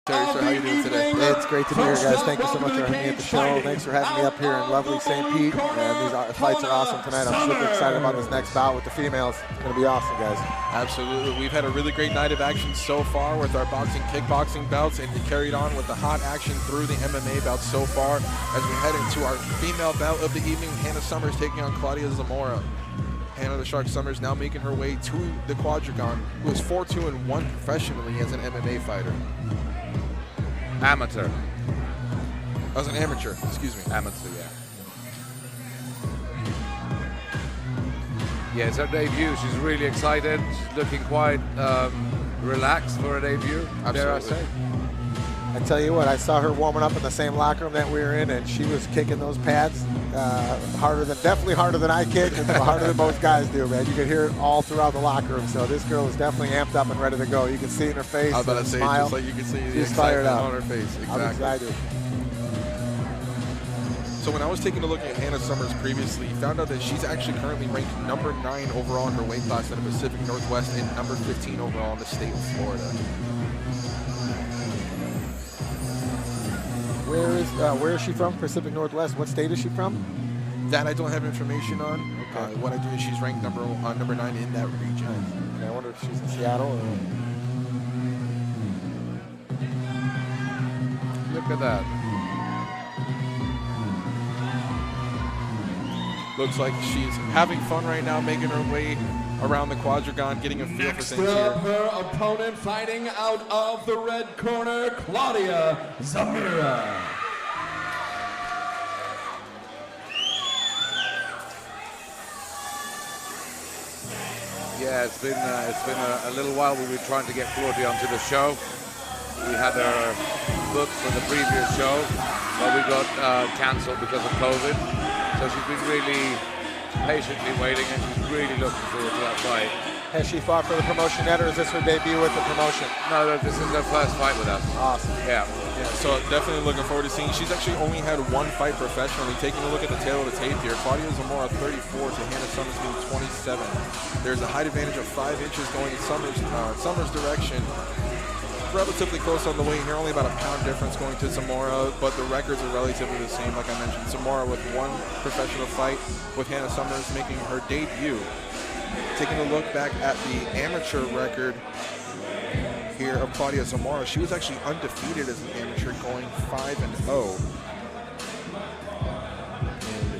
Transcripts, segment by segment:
Terry, sir, how you doing today? It's great to be here, guys. Thank you so much for having me at the show. Thanks for having me up here in lovely St. Pete. And these fights are awesome tonight. I'm super excited about this next bout with the females. It's going to be awesome, guys. Absolutely. We've had a really great night of action so far with our boxing, kickboxing bouts, and we carried on with the hot action through the MMA bouts so far as we head into our female bout of the evening. Hannah Summers taking on Claudia Zamora. Hannah the Shark Summers now making her way to the Quadrigon, who is 4-2-1 professionally as an MMA fighter. Amateur. As an amateur, excuse me. Amateur, yeah. Yeah, it's her debut. She's really excited. She's looking quite relaxed for a debut, dare I say. I tell you what, I saw her warming up in the same locker room that we were in, and she was kicking those pads definitely harder than I kick, and harder than most guys do, man. You could hear it all throughout the locker room. So this girl is definitely amped up and ready to go. You can see it in her face. I was about to say, smile. just like you can see the She's excitement fired up on her face. Exactly. I'm excited. So when I was taking a look at Hannah Summers previously, found out that she's actually currently ranked number 9 overall in her weight class in the Pacific Northwest and number 15 overall in the state of Florida. Where is she from? Pacific Northwest. What state is she from? That I don't have information on. Okay. What I do is she's ranked number 9 in that region. Nice. Okay, I wonder if she's in Seattle. Look at that. Looks like she's having fun right now, making her way around the Quadrigon, getting a feel for things here. Next up, her opponent fighting out of the red corner, Claudia Zamora. Yeah, it's been a little while. We've been trying to get Claudia onto the show. We had her booked for the previous show, but we got cancelled because of COVID. So she's been really patiently waiting, and she's really looking forward to that fight. Has she fought for the promotion yet, or is this her debut with the promotion? No, this is her first fight with us. Awesome. Yeah. So definitely looking forward to seeing. She's actually only had one fight professionally. Taking a look at the tail of the tape here, Claudia Zamora 34 to Hannah Summers being 27. There's a height advantage of 5 inches going in Summers' direction. Relatively close on the weight here, only about a pound difference going to Zamora, but the records are relatively the same. Like I mentioned, Zamora with one professional fight, with Hannah Summers making her debut. Taking a look back at the amateur record here of Claudia Zamora, she was actually undefeated as an amateur, going 5-0.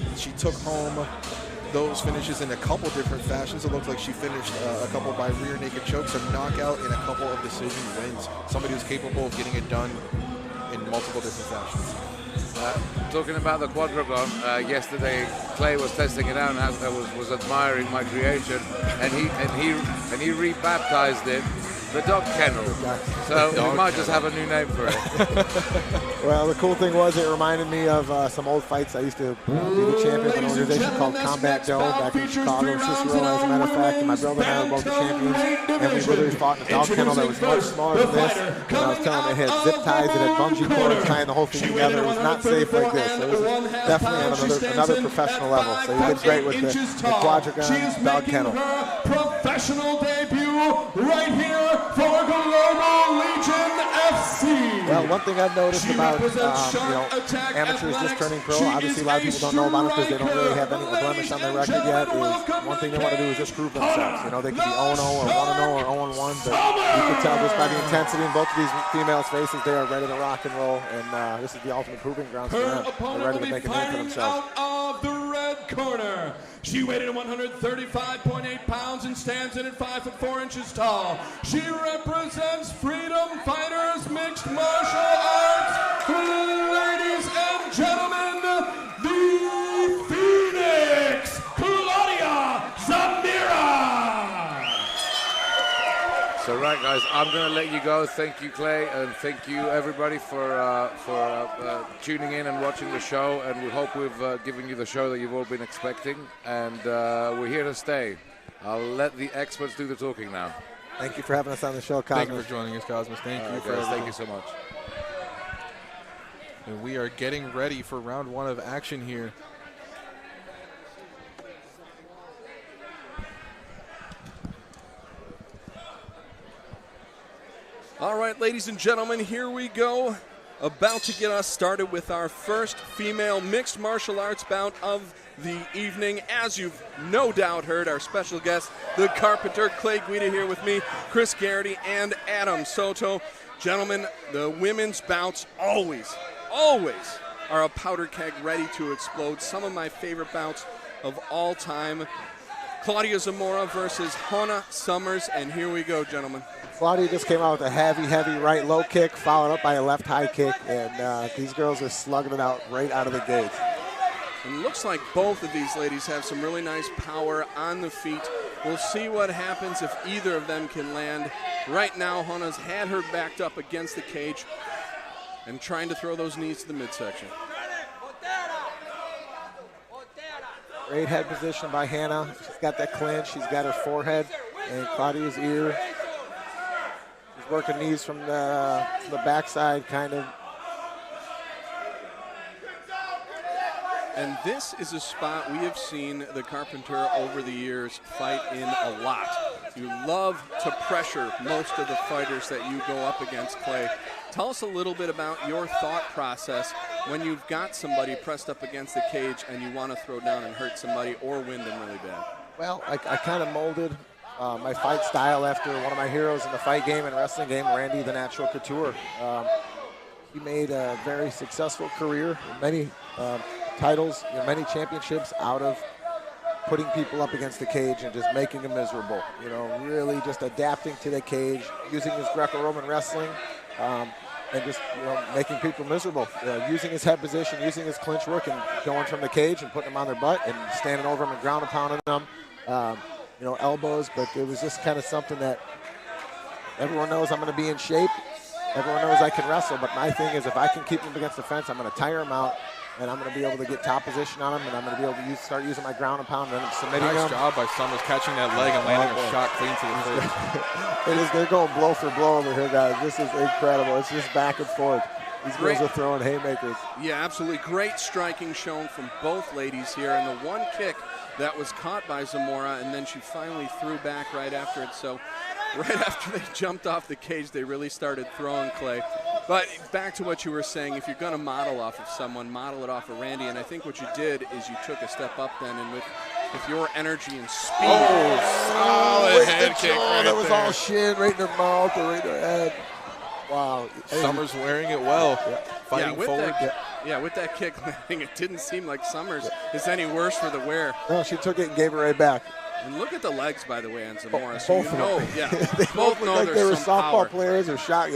And she took home those finishes in a couple different fashions. It looks like she finished a couple by rear naked chokes, a knockout, and a couple of decision wins. Somebody who's capable of getting it done in multiple different fashions. Talking about the Quadrigon, yesterday Clay was testing it out and was admiring my creation, and he rebaptized it the Dog Kennel. So we might just have a new name for it. Well, the cool thing was it reminded me of some old fights. I used to be the champion of an organization called Combat Dome back in Chicago, Cicero, as a matter of fact. And my brother and I were both the champions, and we literally fought in a dog kennel that was much smaller than this. And I was telling them it had zip ties, it had bungee cords tying the whole thing together. It was not safe like this. So this is definitely on another professional level. So you did great with the Quadrigon dog kennel. Professional debut right here for Global Legion FC. Well, one thing I've noticed about amateurs just turning pro, obviously a lot of people don't know about it because they don't really have any blemish on their record yet, is one thing they want to do is just prove themselves. You know, they could be 0-0 or 1-0 or 0-1, but you can tell just by the intensity in both of these females' faces, they are ready to rock and roll, and this is the ultimate proving grounds for them. They're ready to make a name for themselves. Out of the red corner, she weighed in at 135.8 pounds and stands in at 5'4" tall. She represents Freedom Fighters Mixed Martial Arts. Ladies and gentlemen, the Phoenix, Claudia Zamora. So right, guys, I'm going to let you go. Thank you, Clay, and thank you everybody for tuning in and watching the show. And we hope we've given you the show that you've all been expecting. And we're here to stay. I'll let the experts do the talking now. Thank you for having us on the show, Cosmos. Thank you for joining us, Cosmos. Thank you. Guys, thank you so much. And we are getting ready for round 1 of action here. All right, ladies and gentlemen, here we go. About to get us started with our first female mixed martial arts bout of the evening. As you've no doubt heard, our special guest, the Carpenter, Clay Guida, here with me, Chris Garrity, and Adam Soto. Gentlemen, the women's bouts always are a powder keg ready to explode. Some of my favorite bouts of all time. Claudia Zamora versus Hannah Summers, and here we go, gentlemen. Claudia just came out with a heavy right low kick, followed up by a left high kick, and these girls are slugging it out right out of the gate. And it looks like both of these ladies have some really nice power on the feet. We'll see what happens if either of them can land. Right now, Hannah's had her backed up against the cage and trying to throw those knees to the midsection. Great head position by Hannah. She's got that clinch. She's got her forehead and Claudia's ear. She's working knees from the backside, kind of. And this is a spot we have seen the Carpenter over the years fight in a lot. You love to pressure most of the fighters that you go up against, Clay. Tell us a little bit about your thought process when you've got somebody pressed up against the cage and you want to throw down and hurt somebody or win them really bad. Well, I kind of molded my fight style after one of my heroes in the fight game and wrestling game, Randy the Natural Couture. He made a very successful career, many titles, many championships out of putting people up against the cage and just making them miserable. Really just adapting to the cage, using his Greco-Roman wrestling, and just making people miserable. Using his head position, using his clinch work, and going from the cage and putting them on their butt and standing over them and ground and pounding them. Elbows, but it was just kind of something that everyone knows I'm going to be in shape. Everyone knows I can wrestle, but my thing is if I can keep them against the fence, I'm going to tire them out, and I'm going to be able to get top position on them, and I'm going to be able to start using my ground and pound and then submitting them. Nice job by Summers catching that leg and landing a shot clean to the face. They're going blow for blow over here, guys. This is incredible. It's just back and forth. These girls are throwing haymakers. Yeah, absolutely. Great striking shown from both ladies here. And the one kick that was caught by Zamora, and then she finally threw back right after it. So right after they jumped off the cage, they really started throwing, Clay. But back to what you were saying, if you're going to model off of someone, model it off of Randy. And I think what you did is you took a step up then, and with your energy and speed. Solid head kick right that was there. all shin right in their mouth or right in their head. Wow. Summers wearing it well, fighting with forward. With that kick landing, it didn't seem like Summers is any worse for the wear. No, she took it and gave it right back. And look at the legs, by the way, on Zamora. Both of them. They both know like they were there's some softball power. players or shot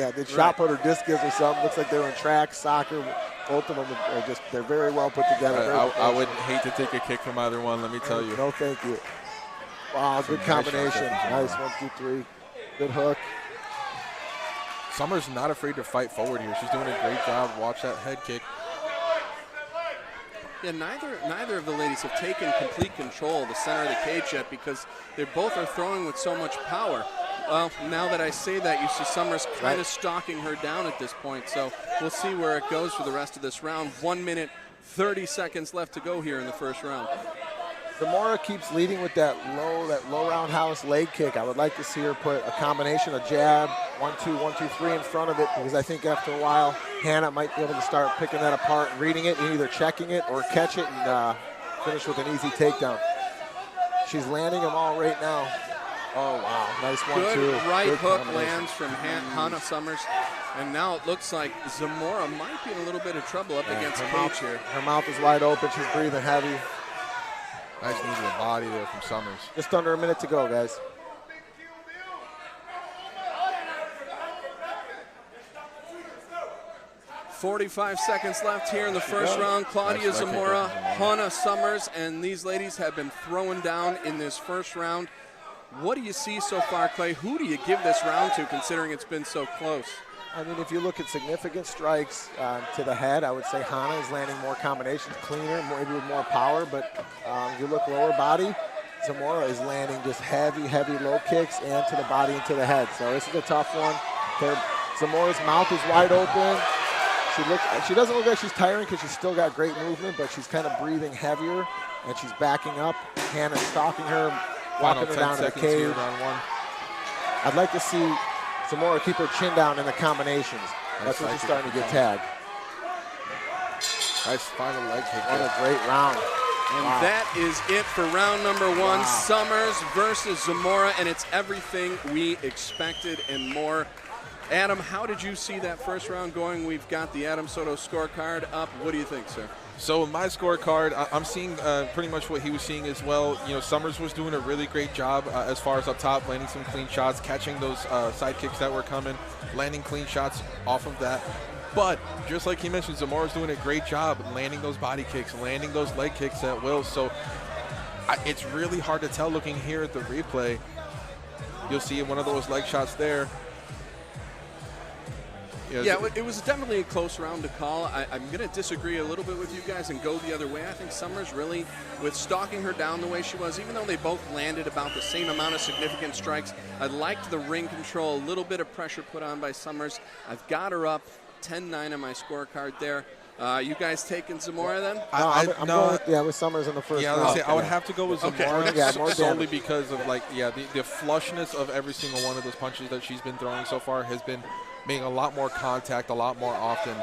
put or discus or something. Looks like they were in track, soccer. Both of them are they're very well put together. I would hate to take a kick from either one, let me tell you. No, thank you. Wow, good combination. Nice, 1, 2, 3. Good hook. Summers not afraid to fight forward here. She's doing a great job. Watch that head kick. Yeah, neither of the ladies have taken complete control of the center of the cage yet because they both are throwing with so much power. Well, now that I say that, you see Summers kind of stalking her down at this point. So we'll see where it goes for the rest of this round. 1 minute, 30 seconds left to go here in the first round. Zamora keeps leading with that low roundhouse leg kick. I would like to see her put a combination of jab, 1, 2, 1, 2, 3 in front of it, because I think after a while, Hannah might be able to start picking that apart and reading it and either checking it or catch it and finish with an easy takedown. She's landing them all right now. Oh, wow. Nice 1, 2. Good right Good hook lands from Hannah Summers. And now it looks like Zamora might be in a little bit of trouble up against Cage here. Her mouth is wide open. She's breathing heavy. Nice knee to the body there from Summers. Just under a minute to go, guys. .45 seconds left here in the first round. Claudia Zamora, Hannah Summers, and these ladies have been throwing down in this first round. What do you see so far, Clay? Who do you give this round to, considering it's been so close? I mean, if you look at significant strikes to the head, I would say Hannah is landing more combinations, cleaner, maybe with more power. But if you look lower body, Zamora is landing just heavy low kicks and to the body and to the head. So this is a tough one. Zamora's mouth is wide open. She doesn't look like she's tiring because she's still got great movement, but she's kind of breathing heavier, and she's backing up. Hannah's stalking her, walking her down to the cage. I'd like to see Zamora keep her chin down in the combinations. That's when she's starting to get tagged. Nice final leg kick. What a great round. And that is it for round number one. Summers versus Zamora, and it's everything we expected and more. Adam, how did you see that first round going? We've got the Adam Soto scorecard up. What do you think, sir? So my scorecard, I'm seeing pretty much what he was seeing as well. You know, Summers was doing a really great job as far as up top, landing some clean shots, catching those side kicks that were coming, landing clean shots off of that. But just like he mentioned, Zamora's doing a great job landing those body kicks, landing those leg kicks at will. So it's really hard to tell looking here at the replay. You'll see one of those leg shots there. Yeah, it was definitely a close round to call. I'm going to disagree a little bit with you guys and go the other way. I think Summers really, with stalking her down the way she was, even though they both landed about the same amount of significant strikes, I liked the ring control, a little bit of pressure put on by Summers. I've got her up 10-9 on my scorecard there. You guys taking Zamora then? I'm going with Summers in the first round. I would have to go with Zamora more solely because of the flushness of every single one of those punches that she's been throwing so far has been making a lot more contact a lot more often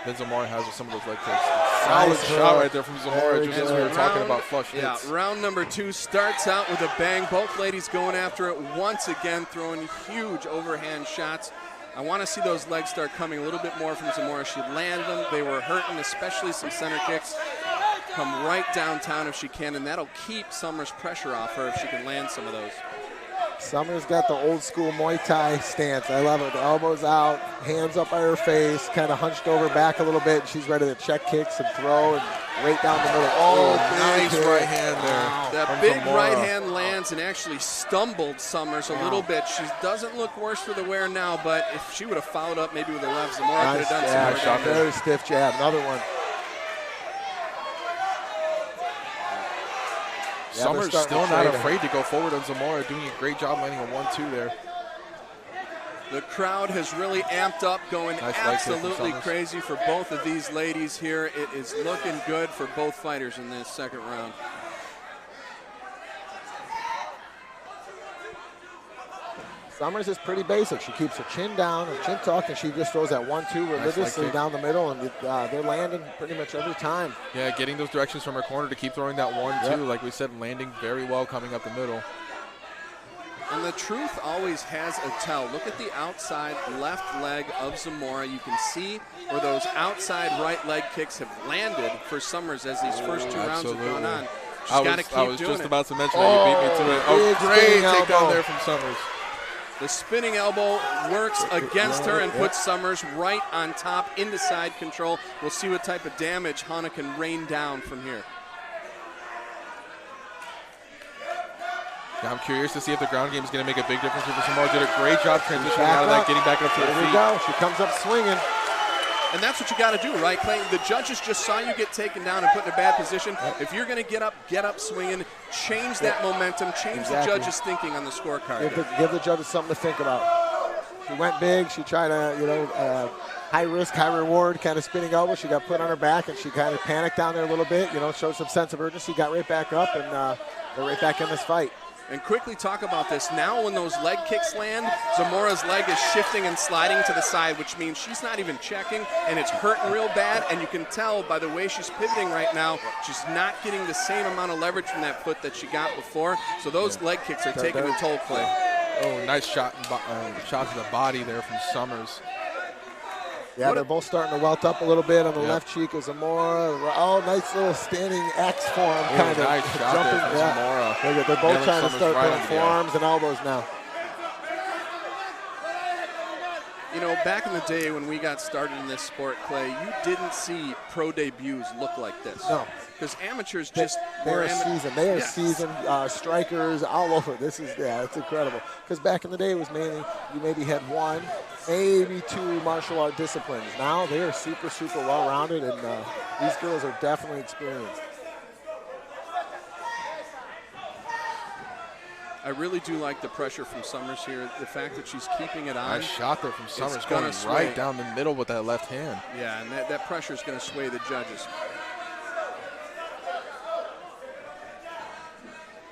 than Zamora has with some of those leg kicks. Solid shot right there from Zamora, just as we were talking about flush hits. Yeah, round number two starts out with a bang. Both ladies going after it once again, throwing huge overhand shots. I want to see those legs start coming a little bit more from Zamora. She landed them. They were hurting, especially some center kicks. Come right downtown if she can, and that'll keep Summers' pressure off her if she can land some of those. Summers got the old school Muay Thai stance. I love it. The elbows out, hands up by her face, kind of hunched over back a little bit. And she's ready to check kicks and throw and right down the middle. Oh, nice right hand there. That big right hand lands and actually stumbled Summers a little bit. She doesn't look worse for the wear now, but if she would have followed up maybe with her left, Zamora could have done some more damage. Very stiff jab. Another one. Summers still not afraid to go forward on Zamora, doing a great job landing a 1-2 there. The crowd has really amped up, going absolutely crazy for both of these ladies here. It is looking good for both fighters in this second round. Summers is pretty basic. She keeps her chin down, her chin tucked, and she just throws that 1-2 religiously down the middle, and they're landing pretty much every time. Yeah, getting those directions from her corner to keep throwing that 1-2, like we said, landing very well coming up the middle. And the truth always has a tell. Look at the outside left leg of Zamora. You can see where those outside right leg kicks have landed for Summers as these first two rounds have gone on. She's got to keep doing it. I was just about to mention that. You beat me to it. Oh, great takedown there from Summers. The spinning elbow works against her and puts Summers right on top into side control. We'll see what type of damage Hana can rain down from here. Yeah, I'm curious to see if the ground game is going to make a big difference. Zamora did a great job transitioning out of that, getting back up to her feet. There we go. She comes up swinging. And that's what you got to do, right, Clay? The judges just saw you get taken down and put in a bad position. If you're going to get up swinging, change that momentum, change the judges' thinking on the scorecard. Give the judges something to think about. She went big. She tried a, high risk, high reward kind of spinning elbow. She got put on her back, and she kind of panicked down there a little bit, showed some sense of urgency, got right back up, and they're right back in this fight. And quickly talk about this. Now when those leg kicks land, Zamora's leg is shifting and sliding to the side, which means she's not even checking, and it's hurting real bad. And you can tell by the way she's pivoting right now, she's not getting the same amount of leverage from that foot that she got before. So those leg kicks are taking a toll, Clay. Oh, nice shot to the body there from Summers. Yeah, they're both starting to welt up a little bit on the left cheek of Zamora. Oh, nice little standing X form kind of. Nice shot there from Zamora. They're both trying to start putting forearms and elbows now. Back in the day when we got started in this sport, Clay, you didn't see pro debuts look like this. No. Because amateurs just they're seasoned. They are seasoned strikers all over. It's incredible. Because back in the day, it was mainly you maybe had one, maybe two martial art disciplines. Now they are super, super well-rounded, and these girls are definitely experienced. I really do like the pressure from Summers here. The fact that she's keeping it on. Nice shot there from Summers, going right down the middle with that left hand. Yeah, and that pressure is going to sway the judges.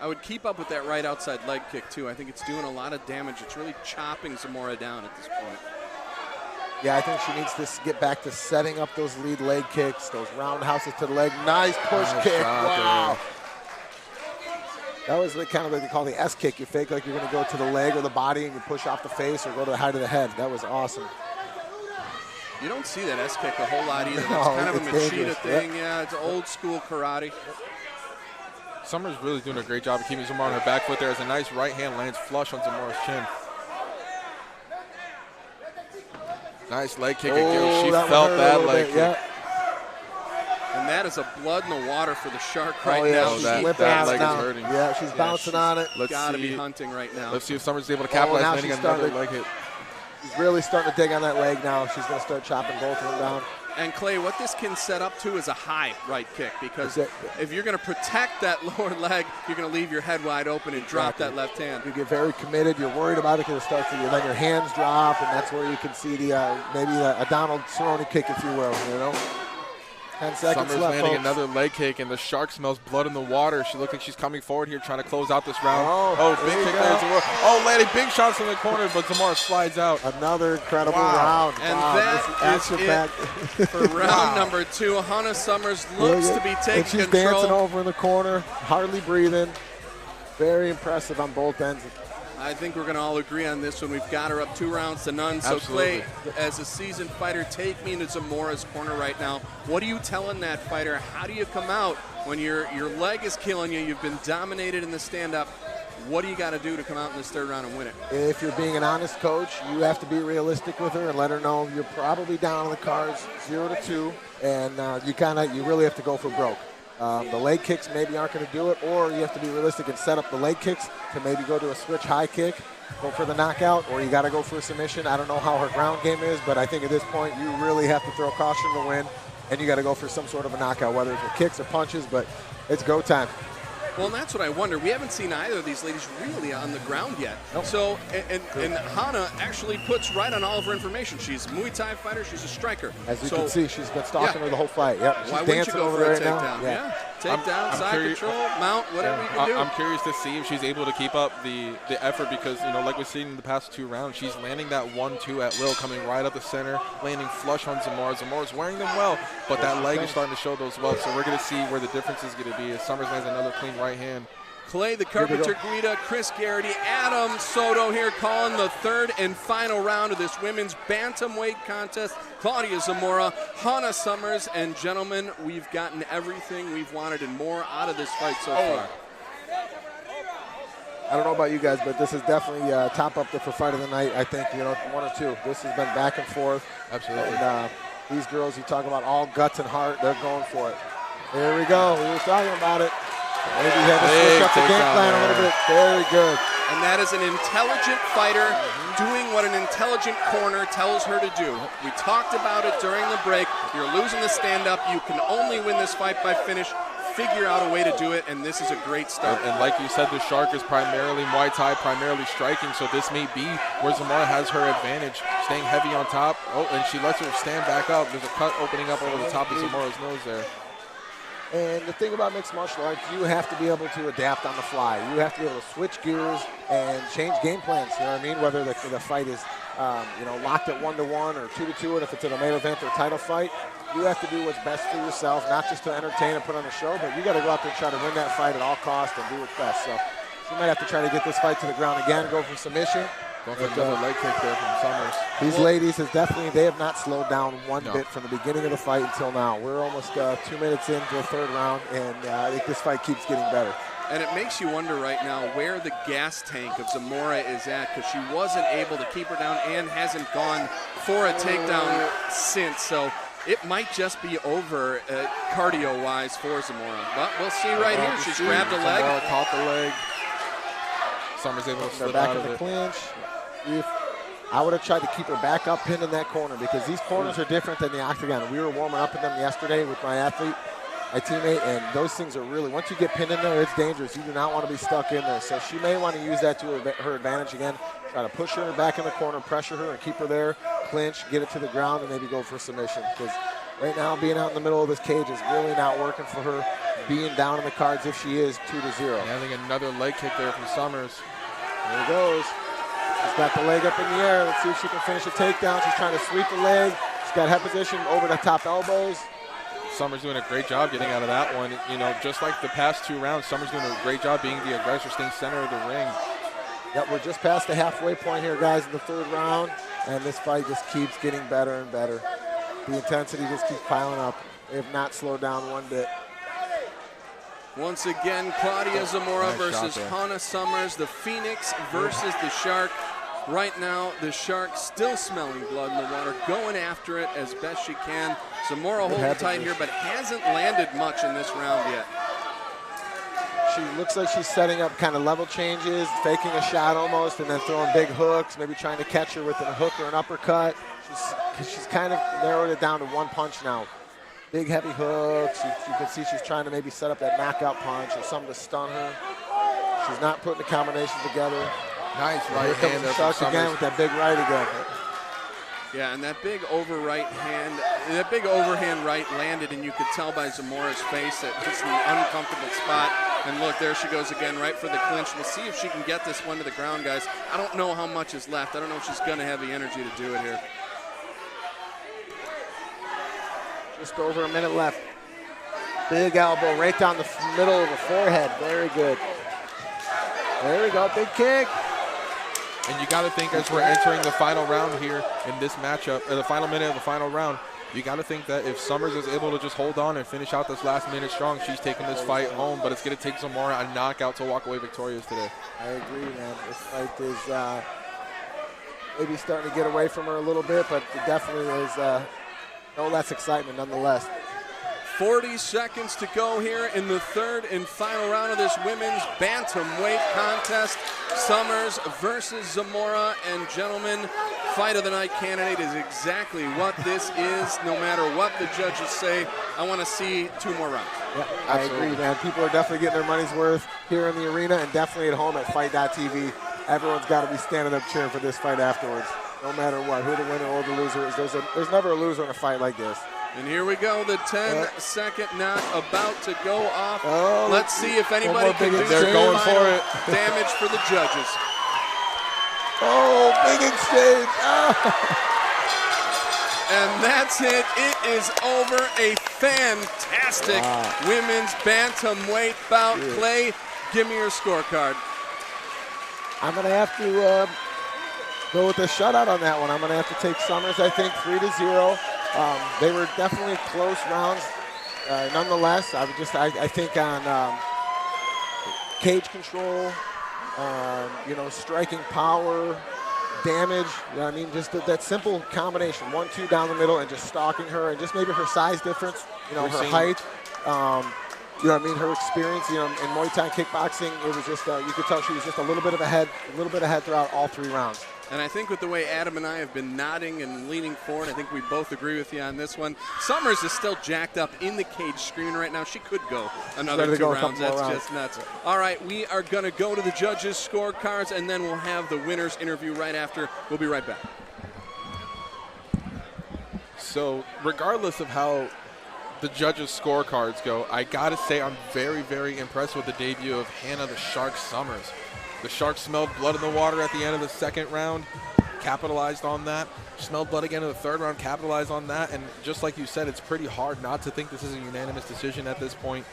I would keep up with that right outside leg kick, too. I think it's doing a lot of damage. It's really chopping Zamora down at this point. Yeah, I think she needs to get back to setting up those lead leg kicks, those roundhouses to the leg. Nice push kick. Wow. That was kind of what they call the S kick. You fake like you're going to go to the leg or the body and you push off the face or go to the height of the head. That was awesome. You don't see that S kick a whole lot either. That's No, kind of a it's Machida dangerous. thing. Yep. Yeah, it's old school karate. Summers really doing a great job of keeping Zamora on her back foot there as a nice right hand lands flush on Zamora's chin. Nice leg kick again. She felt that leg kick. Yeah. And that is a blood in the water for the Shark right yeah, now. she's that slipping leg out is now. hurting. Yeah, she's bouncing on it. Let's Got to see. be hunting right now. Let's see if Summers is able to capitalize now landing she's another starting- leg hit. She's really starting to dig on that leg now. She's going to start chopping both of them down. And Clay, what this can set up to is a high right kick, because That's it. if you're going to protect that lower leg, you're going to leave your head wide open and drop that left hand. You get very committed. You're worried about it because it starts to, then your hands drop, and that's where you can see the maybe a Donald Cerrone kick, if you will. 10 seconds Summers left, landing folks. another leg kick, and the Shark smells blood in the water. She looks like she's coming forward here, trying to close out this round. Big there you kick go. there, Zamora. Oh, landing big shots in the corner, but Zamora slides out. Another incredible Wow. round. And wow, that this is it action-packed. for round number 2. Hannah Summers looks to be And taking she's control. dancing over in the corner, hardly breathing. Very impressive on both ends. I think we're going to all agree on this one. We've got her up 2 rounds to none. So, Absolutely. Clay, as a seasoned fighter, take me into Zamora's corner right now. What are you telling that fighter? How do you come out when your leg is killing you? You've been dominated in the stand-up. What do you got to do to come out in this 3rd round and win it? If you're being an honest coach, you have to be realistic with her and let her know you're probably down on the cards 0-2, and you really have to go for broke. The leg kicks maybe aren't going to do it, or you have to be realistic and set up the leg kicks to maybe go to a switch high kick, go for the knockout, or you got to go for a submission. I don't know how her ground game is, but I think at this point you really have to throw caution to the wind, and you got to go for some sort of a knockout, whether it's with kicks or punches, but it's go time. Well, and that's what I wonder. We haven't seen either of these ladies really on the ground yet. Nope. So, and Hannah actually puts right on all of her information. She's a Muay Thai fighter. She's a striker. As you can see, she's been stalking her the whole fight. Yep, she's Why wouldn't you dancing go over for a there right takedown? now. Yeah. Takedown, I'm side curious- control, mount, whatever you can do. I'm curious to see if she's able to keep up the effort because, like we've seen in the past 2 rounds, she's landing that 1-2 at will, coming right up the center, landing flush on Zamora. Zamora's wearing them well, but that leg is starting to show those welts. So we're going to see where the difference is going to be as Summers lands another clean right hand. Clay, the Carpenter Guida, Chris Garrity, Adam Soto here calling the 3rd and final round of this women's bantamweight contest. Claudia Zamora, Hannah Summers, and gentlemen, we've gotten everything we've wanted and more out of this fight so far. I don't know about you guys, but this is definitely top up there for fight of the night. I think 1 or 2. This has been back and forth. Absolutely. And these girls, you talk about all guts and heart, they're going for it. Here we go. We were talking about it. Maybe you had to switch up the game plan a little bit. Very good. And that is an intelligent fighter doing what an intelligent corner tells her to do. We talked about it during the break. You're losing the stand-up. You can only win this fight by finish. Figure out a way to do it, and this is a great start. And like you said, the Shark is primarily Muay Thai, primarily striking, so this may be where Zamora has her advantage, staying heavy on top. Oh, and she lets her stand back up. There's a cut opening up over the top of Zamora's nose there. And the thing about mixed martial arts, you have to be able to adapt on the fly. You have to be able to switch gears and change game plans. You know what I mean? Whether the fight is, locked at 1-1 or 2-2, and if it's in a main event or title fight, you have to do what's best for yourself, not just to entertain and put on a show, but you got to go out there and try to win that fight at all costs and do what's best. So she might have to try to get this fight to the ground again, go for submission. Going for another leg kick there from Summers. These ladies they have not slowed down one bit from the beginning of the fight until now. We're almost 2 minutes into the 3rd round, and I think this fight keeps getting better. And it makes you wonder right now where the gas tank of Zamora is at, because she wasn't able to keep her down and hasn't gone for a takedown since. So it might just be over cardio-wise for Zamora. But we'll see right here. She's grabbed a leg. Zamora caught the leg. Summers able to They're slip back out in of the it. clinch. I would have tried to keep her back up pinned in that corner because these corners are different than the octagon. We were warming up in them yesterday with my teammate, and those things are really, once you get pinned in there, it's dangerous. You do not want to be stuck in there. So she may want to use that to her advantage again, try to push her back in the corner, pressure her, and keep her there, clinch, get it to the ground, and maybe go for submission. Because right now, being out in the middle of this cage is really not working for her. being down in the cards if she is 2-0. Yeah, I think another leg kick there from Summers. There it goes. She's got the leg up in the air. Let's see if she can finish a takedown. She's trying to sweep the leg. She's got head position over the top elbows. Summers doing a great job getting out of that one. You know, just like the past 2 rounds, Summers doing a great job being the aggressor, staying center of the ring. Yep, we're just past the halfway point here, guys, in the 3rd round, and this fight just keeps getting better and better. The intensity just keeps piling up. They have not slowed down one bit. Once again, Claudia Zamora Nice versus shot there. Hannah Summers, the Phoenix versus the Shark. Right now, the Shark still smelling blood in the water, going after it as best she can. Zamora holding tight here, but hasn't landed much in this round yet. She looks like she's setting up kind of level changes, faking a shot almost, and then throwing big hooks, maybe trying to catch her with a hook or an uppercut. She's kind of narrowed it down to one punch now. Big, heavy hooks. You can see she's trying to maybe set up that knockout punch or something to stun her. She's not putting the combinations together. Nice Here right comes hand the there Shark from again Summers. with that big right again. Yeah, and that big overhand right landed, and you could tell by Zamora's face that it's an uncomfortable spot. And look, there she goes again, right for the clinch. We'll see if she can get this one to the ground, guys. I don't know how much is left. I don't know if she's going to have the energy to do it here. Just over a minute left. Big elbow right down the middle of the forehead. Very good. There we go, big kick. And you got to think as we're entering the final round here in this matchup, the final minute of the final round, you got to think that if Summers is able to just hold on and finish out this last minute strong, she's taking this fight home, but it's going to take Zamora a knockout to walk away victorious today. I agree, man. This fight is maybe starting to get away from her a little bit, but it definitely is no less excitement nonetheless. 40 seconds to go here in the 3rd and final round of this women's bantamweight contest. Summers versus Zamora. And gentlemen, fight of the night candidate is exactly what this is. No matter what the judges say, I want to see 2 more rounds. Yeah, I agree, man. People are definitely getting their money's worth here in the arena and definitely at home at Fight.tv. Everyone's got to be standing up cheering for this fight afterwards, no matter what, who the winner or the loser is. There's never a loser in a fight like this. And here we go, the 10-second knock about to go off. Oh, let's see if anybody can do They're going for it. damage for the judges. Oh, big exchange. And that's it. It is over. A fantastic women's bantamweight bout. Yeah. Clay, give me your scorecard. I'm going to have to go with a shutout on that one. I'm going to have to take Summers, I think, 3-0. They were definitely close rounds. Nonetheless, I think on cage control, striking power, damage, you know what I mean? Just that simple combination, 1-2 down the middle and just stalking her and just maybe her size difference, her height, you know what I mean? Her experience, in Muay Thai kickboxing, it was just, you could tell she was just a little bit ahead throughout all 3 rounds. And I think with the way Adam and I have been nodding and leaning forward, I think we both agree with you on this one. Summers is still jacked up in the cage screaming right now. She could go another 2 rounds. That's just nuts. All right, we are going to go to the judges' scorecards, and then we'll have the winner's interview right after. We'll be right back. So regardless of how the judges' scorecards go, I got to say I'm very, very impressed with the debut of Hannah the Shark Summers. The Shark smelled blood in the water at the end of the 2nd round, capitalized on that. Smelled blood again in the 3rd round, capitalized on that. And just like you said, it's pretty hard not to think this is a unanimous decision at this point.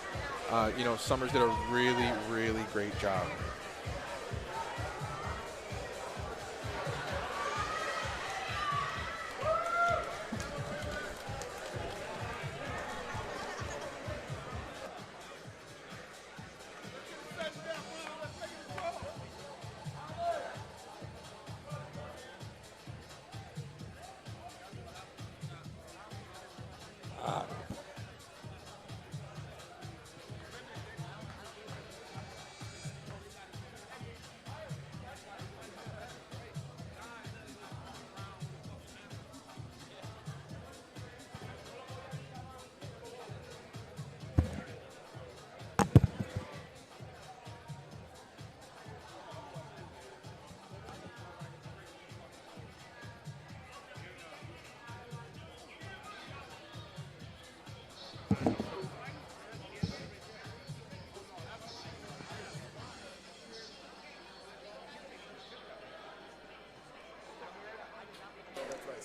Summers did a really, really great job.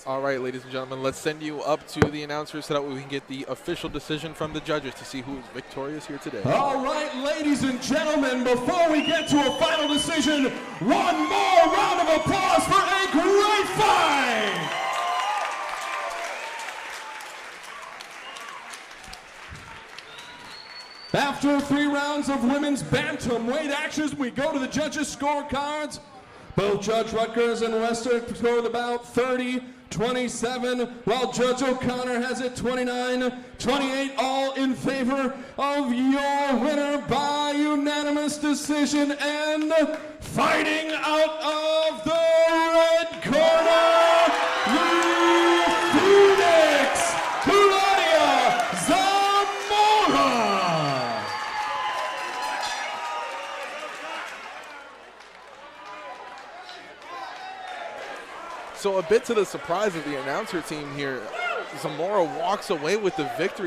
All right, ladies and gentlemen, let's send you up to the announcers so that we can get the official decision from the judges to see who is victorious here today. All right, ladies and gentlemen, before we get to a final decision, one more round of applause for a great fight! After 3 rounds of women's bantamweight actions, we go to the judges' scorecards. Both Judge Rutgers and Wester scored about 30-27, while Judge O'Connor has it 29-28, all in favor of your winner by unanimous decision, and fighting out of the red corner, the Phoenix, Claudia Zamora. So a bit to the surprise of the announcer team here, Zamora walks away with the victory.